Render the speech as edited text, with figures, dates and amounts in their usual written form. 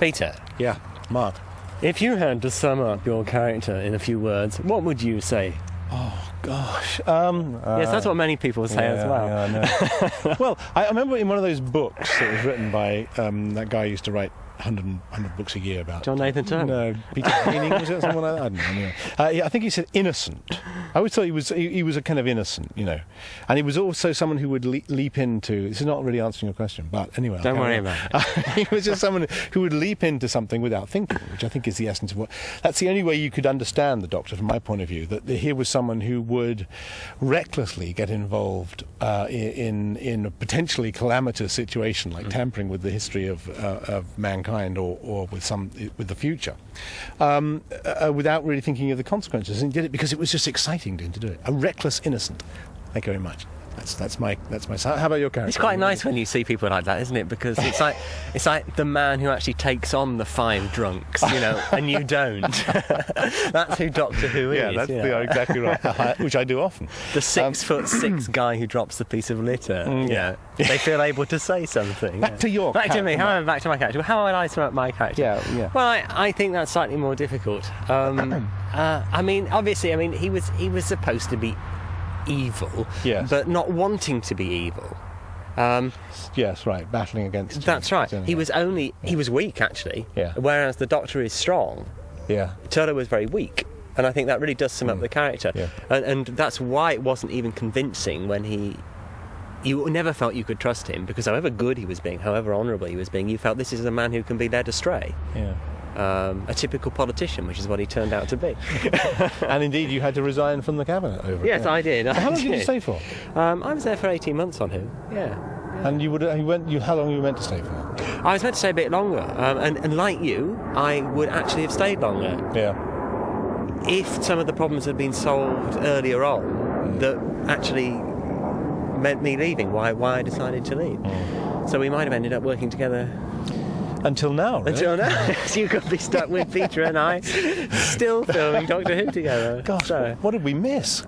Peter, Yeah, Mark. if you had to sum up your character in a few words, what would you say? Oh, gosh. Yes, that's what many people say as well. Yeah, I know. Well, I remember in one of those books that was written by that guy who used to write 100 books a year about... John Nathan Turner? No, Peter Haining, was it? Someone like that? I don't know. Anyway. Yeah, I think he said innocent. I always thought he was a kind of innocent, you know. And he was also someone who would leap into... This is not really answering your question, but anyway... Don't worry about it. He was just someone who would leap into something without thinking, which I think is the essence of what... That's the only way you could understand the Doctor from my point of view, that here was someone who would recklessly get involved in a potentially calamitous situation, like tampering with the history of mankind or with the future, without really thinking of the consequences, and he did it because it was just exciting to him to do it. A reckless innocent. Thank you very much. That's my. How about your character? It's quite nice when you see people like that, isn't it? Because it's like the man who actually takes on the 5 drunks, you know, and you don't. That's who Doctor Who is. Yeah, you're exactly right. Which I do often. The 6'6" guy who drops the piece of litter. Yeah, they feel able to say something. Back to your. Back to me. Back to my character. How would I sum up my character? Yeah. Well, I think that's slightly more difficult. I mean, obviously, he was supposed to be evil, yes, but not wanting to be evil. Yes, right, battling against... That's right. He was weak, actually. Yeah. Whereas the Doctor is strong. Yeah. Turner was very weak. And I think that really does sum up the character. Yeah. And that's why it wasn't even convincing when you never felt you could trust him, because however good he was being, however honourable he was being, you felt this is a man who can be led astray. Yeah. A typical politician, which is what he turned out to be. And indeed, you had to resign from the cabinet over it. Yes, I did. How long did you stay for? I was there for 18 months on Who. Yeah. And how long were you meant to stay for? I was meant to stay a bit longer, and like you, I would actually have stayed longer. Yeah. If some of the problems had been solved earlier on, that actually meant me leaving. Why I decided to leave. So we might have ended up working together. Until now, really? Until now. So you could be stuck with Peter and I still filming Doctor Who together. Gosh, what did we miss?